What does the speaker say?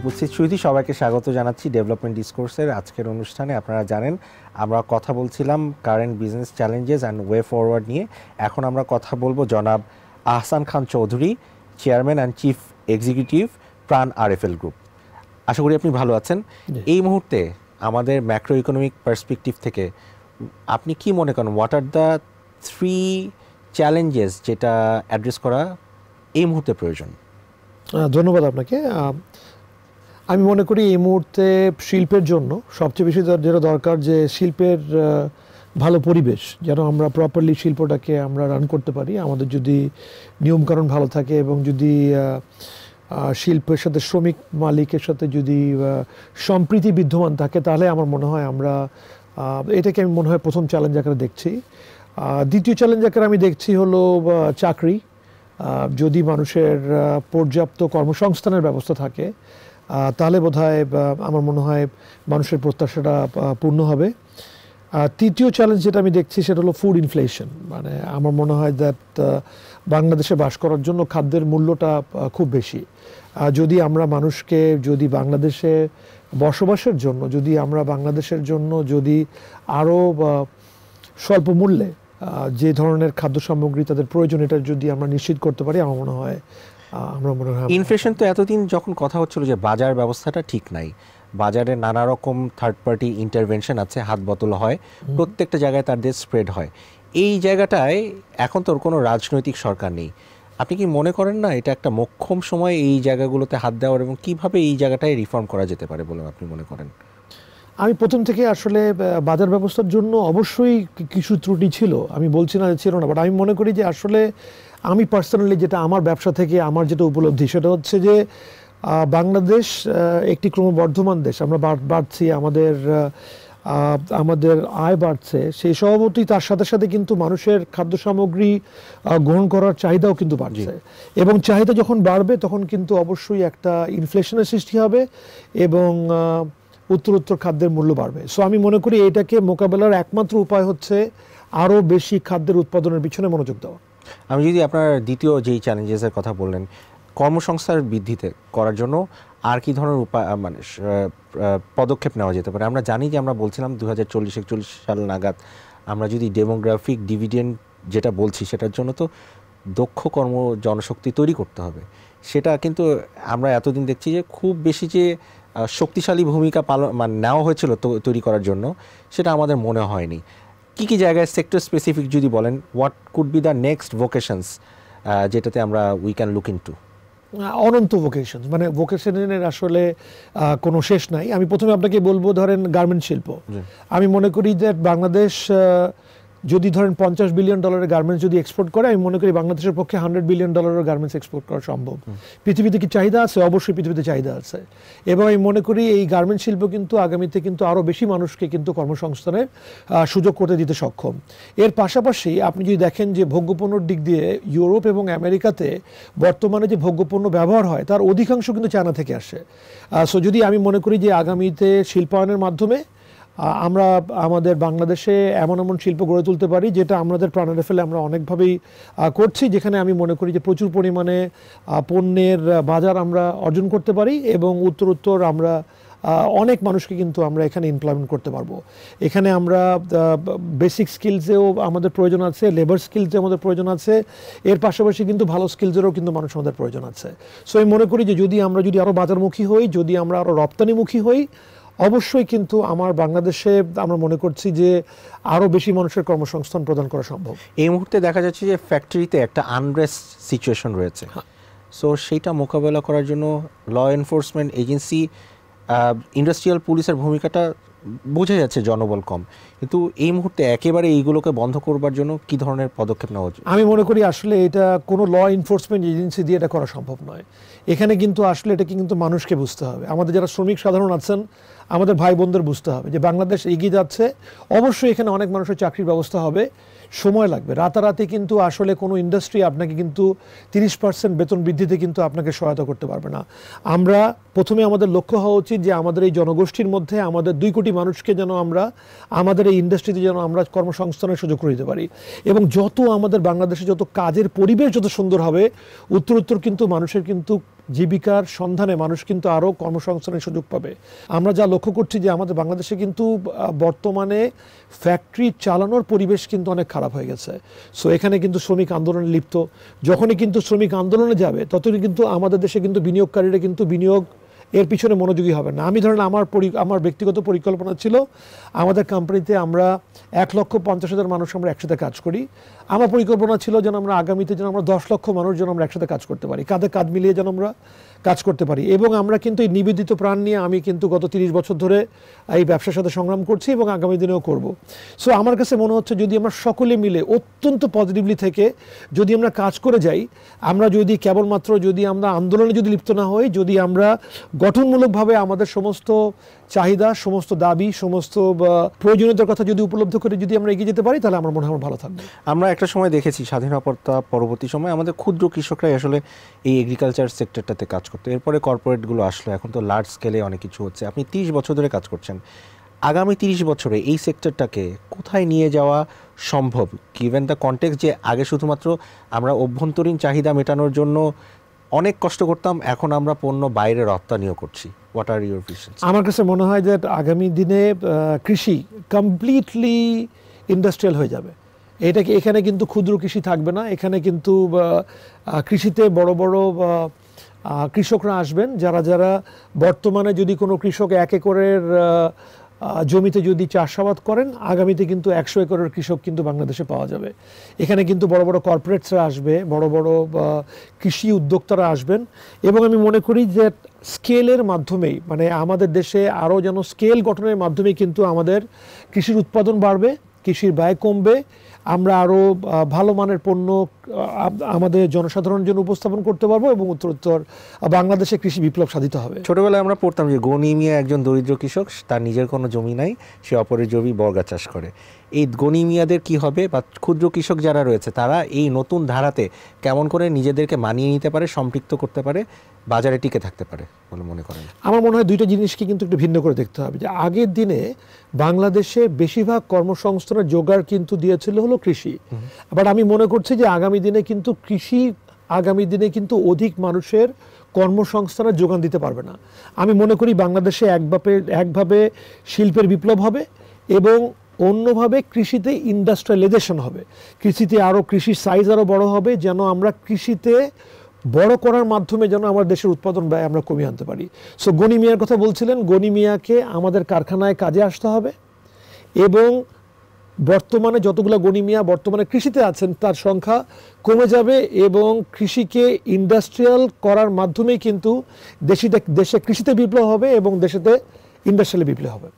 উপস্থিত সুধী সবাইকে স্বাগত জানাচ্ছি ডেভেলপমেন্ট ডিসকোর্সের আজকের অনুষ্ঠানে। আপনারা জানেন আমরা কথা বলছিলাম current business challenges and way forward নিয়ে। এখন আমরা কথা বলবো জনাব Ahsan Khan Chowdhury, chairman and chief executive, Pran RFL group. আশা করি আপনি ভালো আছেন। এই মুহূর্তে আমাদের ম্যাক্রো ইকোনমিক পার্সপেক্টিভ থেকে আপনি কি মনে করেন, হোয়াট আর দ্য 3 চ্যালেঞ্জেস যেটা অ্যাড্রেস করা এই মুহূর্তে প্রয়োজন? ধন্যবাদ আপনাকে। আমি মনে করি এই মুহূর্তে শিল্পের জন্য সবচেয়ে বেশি যেটা দরকার যে শিল্পের ভালো পরিবেশ, যেন আমরা প্রপারলি শিল্পটাকে আমরা রান করতে পারি। আমাদের যদি নিয়মকানুন ভালো থাকে এবং যদি শিল্পের সাথে শ্রমিক মালিকের সাথে যদি সম্প্রীতি বিদ্যমান থাকে, তাহলে আমার মনে হয় আমরা এটাকে আমি মনে হয় প্রথম চ্যালেঞ্জ আকারে দেখছি। দ্বিতীয় চ্যালেঞ্জ আকারে আমি দেখছি হলো চাকরি। যদি মানুষের পর্যাপ্ত কর্মসংস্থানের ব্যবস্থা থাকে তাহলে বোধহয় আমার মনে হয় মানুষের প্রত্যাশাটা পূর্ণ হবে। তৃতীয় চ্যালেঞ্জ যেটা আমি দেখছি সেটা হলো ফুড ইনফ্লেশন। মানে আমার মনে হয় দ্যাট বাংলাদেশে বাস করার জন্য খাদ্যের মূল্যটা খুব বেশি। যদি আমরা মানুষকে যদি বাংলাদেশে বসবাসের জন্য যদি আমরা বাংলাদেশের জন্য যদি আরও স্বল্প মূল্যে যে ধরনের খাদ্য সামগ্রী তাদের প্রয়োজন এটা যদি আমরা নিশ্চিত করতে পারি, আমার মনে হয় ইনফ্লেশন তো এতদিন যখন কথা হচ্ছিল যে বাজার ব্যবস্থাটা ঠিক নাই, বাজারে নানা রকম থার্ড পার্টি ইন্টারভেনশন আছে, হাত বদল হয়, প্রত্যেকটা জায়গায় তার দিয়ে স্প্রেড হয়। এই জায়গাটায় এখন তোর কোনো রাজনৈতিক সরকার নেই। আপনি কি মনে করেন না এটা একটা মোক্ষম সময় এই জায়গাগুলোতে হাত দেওয়ার, এবং কিভাবে এই জায়গাটায় রিফর্ম করা যেতে পারে বলে আপনি মনে করেন? আমি প্রথম থেকে আসলে বাজার ব্যবস্থার জন্য অবশ্যই কিছু ত্রুটি ছিল, আমি বলছি না যে ছিল না, বাট আমি মনে করি যে আসলে আমি পার্সোনালি যেটা আমার ব্যবসা থেকে আমার যেটা উপলব্ধি সেটা হচ্ছে যে বাংলাদেশ একটি ক্রমবর্ধমান দেশ। আমরা বাড়ছি, আমাদের আয় বাড়ছে, সেই স্বভাবতই তার সাথে সাথে কিন্তু মানুষের খাদ্য সামগ্রী গ্রহণ করার চাহিদাও কিন্তু বাড়ছে। এবং চাহিদা যখন বাড়বে তখন কিন্তু অবশ্যই একটা ইনফ্লেশনের সৃষ্টি হবে এবং উত্তরোত্তর খাদ্যের মূল্য বাড়বে। সো আমি মনে করি এটাকে মোকাবেলার একমাত্র উপায় হচ্ছে আরও বেশি খাদ্যের উৎপাদনের পিছনে মনোযোগ দেওয়া। আমি যদি আপনার দ্বিতীয় যেই চ্যালেঞ্জেসের কথা বললেন, কর্মসংস্থান বৃদ্ধিতে করার জন্য আর কি ধরনের উপায় মানে পদক্ষেপ নেওয়া যেতে পারে? আমরা জানি যে আমরা বলছিলাম 2040-41 সাল নাগাদ আমরা যদি ডেমোগ্রাফিক ডিভিডেন্ড যেটা বলছি সেটার জন্য তো দক্ষ জনশক্তি তৈরি করতে হবে। সেটা কিন্তু আমরা এতদিন দেখছি যে খুব বেশি যে শক্তিশালী ভূমিকা নেওয়া হয়েছিল তৈরি করার জন্য, সেটা আমাদের মনে হয়নি। কি জায়গায় সেক্টর স্পেসিফিক যদি বলেন, what could be the next vocations যেটাতে আমরা উই ক্যান লুক ইনটু? অনন্ত ভোকেশন, মানে ভোকেশনের আসলে কোনো শেষ নাই। আমি প্রথমে আপনাকে বলবো, ধরেন গার্মেন্ট শিল্প। আমি মনে করি যে বাংলাদেশ যদি ধরেন $50 বিলিয়ন গার্মেন্টস যদি এক্সপোর্ট করে, আমি মনে করি বাংলাদেশের পক্ষে $100 বিলিয়ন গার্মেন্টস এক্সপোর্ট করা সম্ভব। পৃথিবীতে কি চাহিদা আছে? অবশ্যই পৃথিবীতে চাহিদা আছে। এবং আমি মনে করি এই গার্মেন্ট শিল্প কিন্তু আগামীতে কিন্তু আরও বেশি মানুষকে কিন্তু কর্মসংস্থানের সুযোগ করতে দিতে সক্ষম। এর পাশাপাশি আপনি যদি দেখেন যে ভোগ্যপণ্যর দিক দিয়ে ইউরোপ এবং আমেরিকাতে বর্তমানে যে ভোগ্যপণ্য ব্যবহার হয় তার অধিকাংশ কিন্তু চায়না থেকে আসে। সো যদি আমি মনে করি যে আগামীতে শিল্পায়নের মাধ্যমে আমরা আমাদের বাংলাদেশে এমন শিল্প গড়ে তুলতে পারি যেটা আমাদের প্রাণের ফেলে আমরা অনেকভাবেই করছি, যেখানে আমি মনে করি যে প্রচুর পরিমাণে পণ্যের বাজার আমরা অর্জন করতে পারি এবং উত্তরোত্তর আমরা অনেক মানুষকে কিন্তু আমরা এখানে এমপ্লয়মেন্ট করতে পারবো। এখানে আমরা বেসিক স্কিলসেও আমাদের প্রয়োজন আছে, লেবার স্কিলসেও আমাদের প্রয়োজন আছে, এর পাশাপাশি কিন্তু ভালো স্কিলসেরও কিন্তু মানুষ আমাদের প্রয়োজন আছে। সো আমি মনে করি যে যদি আরও বাজারমুখী হই, যদি আমরা আরও রপ্তানিমুখী হই, অবশ্যই কিন্তু আমার বাংলাদেশে আমরা মনে করছি যে আরও বেশি মানুষের কর্মসংস্থান প্রদান করা সম্ভব। এই মুহূর্তে দেখা যাচ্ছে যে ফ্যাক্টরিতে একটা আনরেস্ট সিচুয়েশন রয়েছে। সো সেইটা মোকাবেলা করার জন্য ল এনফোর্সমেন্ট এজেন্সি, ইন্ডাস্ট্রিয়াল পুলিশের ভূমিকাটা বোঝা যাচ্ছে জনবল কম, কিন্তু এই মুহূর্তে একেবারে এইগুলোকে বন্ধ করবার জন্য কি ধরনের পদক্ষেপ নেওয়া উচিত? আমি মনে করি আসলে এটা কোনো ল এনফোর্সমেন্ট এজেন্সি দিয়ে এটা করা সম্ভব নয়। এখানে কিন্তু আসলে এটাকে কিন্তু মানুষকে বুঝতে হবে। আমাদের যারা শ্রমিক সাধারণ আছেন, আমাদের ভাই বোনদের বুঝতে হবে যে বাংলাদেশ এগিয়ে যাচ্ছে। অবশ্যই এখানে অনেক মানুষের চাকরির ব্যবস্থা হবে, সময় লাগবে। রাতারাতি কিন্তু আসলে কোনো ইন্ডাস্ট্রি আপনাকে কিন্তু 30% বেতন বৃদ্ধিতে কিন্তু আপনাকে সহায়তা করতে পারবে না। আমরা প্রথমে আমাদের লক্ষ্য হওয়া উচিত যে আমাদের এই জনগোষ্ঠীর মধ্যে আমাদের 2 কোটি মানুষকে যেন আমরা আমাদের এই ইন্ডাস্ট্রিতে যেন আমরা কর্মসংস্থানের সুযোগ করে দিতে পারি। এবং যত আমাদের বাংলাদেশে যত কাজের পরিবেশ যত সুন্দর হবে, উত্তরোত্তর কিন্তু মানুষের কিন্তু জীবিকার সন্ধানে মানুষ কিন্তু আরও কর্মসংস্থানের সুযোগ পাবে। আমরা যা লক্ষ্য করছি যে আমাদের বাংলাদেশে কিন্তু বর্তমানে ফ্যাক্টরি চালানোর পরিবেশ কিন্তু অনেক খারাপ হয়ে গেছে। সো এখানে কিন্তু শ্রমিক আন্দোলনে লিপ্ত, যখনই কিন্তু শ্রমিক আন্দোলনে যাবে ততই কিন্তু আমাদের দেশে কিন্তু বিনিয়োগকারীরা কিন্তু বিনিয়োগ এর পিছনে মনোযোগী হবে না। আমি ধরেন আমার ব্যক্তিগত পরিকল্পনা ছিল আমাদের কোম্পানিতে আমরা 1,50,000 মানুষ আমরা একসাথে কাজ করি। আমার পরিকল্পনা ছিল যেন আমরা আগামীতে যেন আমরা 10 লক্ষ মানুষ যেন আমরা একসাথে কাজ করতে পারি, কাঁধে কাঁধ মিলিয়ে যেন আমরা কাজ করতে পারি। এবং আমরা কিন্তু এই নিবেদিত প্রাণ নিয়ে আমি কিন্তু গত 30 বছর ধরে এই ব্যবসার সাথে সংগ্রাম করছি এবং আগামী দিনেও করব। সো আমার কাছে মনে হচ্ছে যদি আমরা সকলে মিলে অত্যন্ত পজিটিভলি থেকে যদি আমরা কাজ করে যাই, আমরা যদি কেবলমাত্র যদি আমরা আন্দোলনে যদি লিপ্ত না হই, যদি আমরা গঠনমূলকভাবে আমাদের সমস্ত চাহিদা, সমস্ত দাবি, সমস্ত প্রয়োজনীয়তার কথা যদি উপলব্ধ করে যদি আমরা এগিয়ে যেতে পারি, তাহলে আমার মনে হয় ভালো থাকবে। আমরা একটা সময় দেখেছি স্বাধীনতা পরবর্তী সময় আমাদের ক্ষুদ্র কৃষকরাই আসলে এই এগ্রিকালচার সেক্টরটাতে কাজ করতো, এরপরে কর্পোরেটগুলো আসলো, এখন তো লার্জ স্কেলে অনেক কিছু হচ্ছে। আপনি 30 বছর ধরে কাজ করছেন, আগামী 30 বছরে এই সেক্টরটাকে কোথায় নিয়ে যাওয়া সম্ভব, গিভেন দ্য কনটেক্সট যে আগে শুধুমাত্র আমরা অভ্যন্তরীণ চাহিদা মেটানোর জন্য অনেক কষ্ট করতাম, এখন আমরা পণ্য বাইরে রপ্তানিও করছি। What are your visions? আমার কাছে মনে হয় যে আগামী দিনে কৃষি কমপ্লিটলি ইন্ডাস্ট্রিয়াল হয়ে যাবে। এখানে কিন্তু ক্ষুদ্র কৃষি থাকবে না, এখানে কিন্তু কৃষিতে বড় বড় কৃষকরা আসবেন, যারা বর্তমানে যদি কোনো কৃষক 1 একরের জমিতে যদি চাষাবাদ করেন, আগামীতে কিন্তু 100 একরের কৃষক কিন্তু বাংলাদেশে পাওয়া যাবে। এখানে কিন্তু বড় বড় কর্পোরেটসরা আসবে, বড় বড় কৃষি উদ্যোক্তারা আসবেন। এবং আমি মনে করি যে স্কেলের মাধ্যমেই, মানে আমাদের দেশে আরও যেন স্কেল গঠনের মাধ্যমে কিন্তু আমাদের কৃষির উৎপাদন বাড়বে, কৃষির ব্যয় কমবে, আমরা আরও ভালো মানের পণ্য আমাদের জনসাধারণের জন্য উপস্থাপন করতে পারবো এবং উত্তরোত্তর বাংলাদেশে কৃষি বিপ্লব সাধিত হবে। ছোটবেলায় আমরা পড়তাম যে গনি মিয়া একজন দরিদ্র কৃষক, তার নিজের কোনো জমি নাই, সে অপরের জমি বর্গা চাষ করে। এই গনি মিয়াদের কী হবে, বা ক্ষুদ্র কৃষক যারা রয়েছে তারা এই নতুন ধারাতে কেমন করে নিজেদেরকে মানিয়ে নিতে পারে, সম্পৃক্ত করতে পারে, বাজারে টিকে থাকতে পারে বলে মনে করেন? আমার মনে হয় দুইটা জিনিসকে কিন্তু একটু ভিন্ন করে দেখতে হবে। যে আগের দিনে বাংলাদেশে বেশিরভাগ কর্মসংস্থানের জোগাড় কিন্তু দিয়েছিল হলো কৃষি, বাট আমি মনে করছি যে আগামী দিনে কিন্তু কৃষি কিন্তু অধিক মানুষের কর্মসংস্থানের যোগান দিতে পারবে না। আমি মনে করি বাংলাদেশে একভাবে শিল্পের বিপ্লব হবে এবং অন্যভাবে কৃষিতে ইন্ডাস্ট্রিয়ালাইজেশন হবে, কৃষির সাইজ আরও বড় হবে, যেন আমরা কৃষিতে বড় করার মাধ্যমে যেন আমার দেশের উৎপাদন ব্যয় আমরা কমিয়ে আনতে পারি। সো গনি মিয়ার কথা বলছিলেন, গনি মিয়াকে আমাদের কারখানায় কাজে আসতে হবে এবং বর্তমানে যতগুলো গনি মিয়া বর্তমানে কৃষিতে আছেন তার সংখ্যা কমে যাবে এবং কৃষিকে ইন্ডাস্ট্রিয়াল করার মাধ্যমেই কিন্তু দেশে কৃষিতে বিপ্লব হবে এবং দেশেতে ইন্ডাস্ট্রিয়াল বিপ্লব হবে।